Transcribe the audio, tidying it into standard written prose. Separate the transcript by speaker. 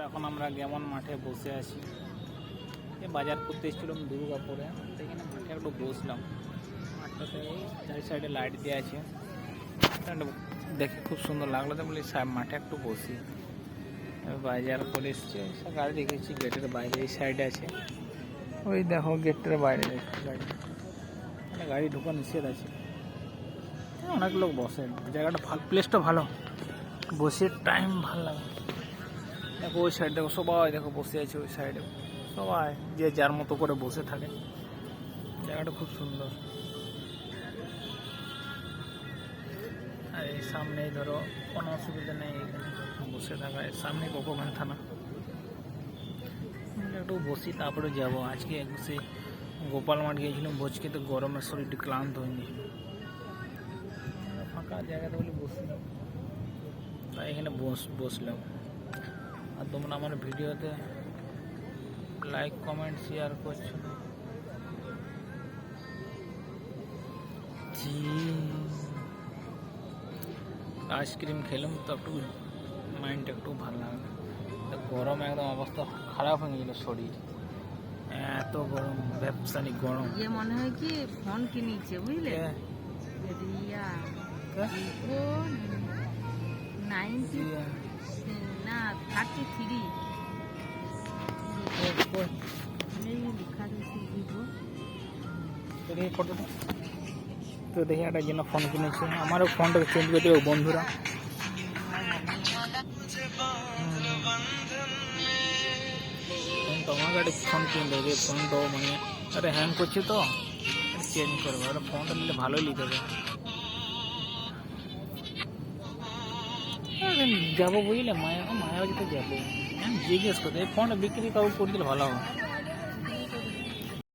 Speaker 1: এখন আমরা যেমন মাঠে বসে আছি, এই বাজার করতে এসেছিলাম দুর্গাপুরে, এখানে মাঠে একটু বসলাম। মাঠটাতে চারি সাইডে লাইট দেওয়া আছে, দেখে খুব সুন্দর লাগলো, তো বলি মাঠে একটু বসি। বাজার করে এসছে, গাড়ি দেখেছি গেটের বাইরে এই সাইডে আছে, ওই দেখো গেটের বাইরে গাড়ি, মানে গাড়ি ঢোকা নিষেধ আছে। অনেক লোক বসে, জায়গাটা ভালো, প্লেসটা ভালো, বসে টাইম ভালো লাগে। দেখো ওই সাইড দেখো সবাই দেখো বসে আছে, ওই সাইডে সবাই যে যার মতো করে বসে থাকে, জায়গাটা খুব সুন্দর। আর এই সামনেই ধরো কোনো অসুবিধা নেই, এখানে বসে থাকা, সামনে কোকোবান থানা। একটু বসি তারপরে যাবো। আজকে সে গোপাল মাঠ গিয়েছিলাম ভোজ খেতে, গরমের শরীরটি ক্লান্ত হয়ে গেছিল, ফাঁকা জায়গাতে বলে বসলাম, তাই এখানে বসলাম। আর তোমরা আমার ভিডিওতে লাইক কমেন্ট শেয়ার করছো না। আইসক্রিম খেলাম তো একটু মাইন্ডটা একটু ভালো লাগলো। গরম একদম অবস্থা খারাপ হয়ে গেল শরীর, এত গরম, ব্যবসানি গরম।
Speaker 2: ये মনে হয় কি ফোন কিনেছে বুঝলে, রিয়া ভিভো 90 না 33 এই লেখা রয়েছে ভিভো।
Speaker 1: তো দেখি একটা জন্য ফোন কিনেছে, আমারও ফোনটাকে চেঞ্জ করে দেবে বন্ধুরা। তোমাকে একটা ফোন কিনে দেবে, ফোনটাও মানে একটা হ্যাং করছে তো চেঞ্জ করবো, একটা ফোনটা নিলে ভালোই নিতে হবে। যাবো বুঝলে, মায়াবাজিতে যাবো, জিজ্ঞেস করতে এই ফোনটা বিক্রি কাউ করে দিলে ভালো হবে।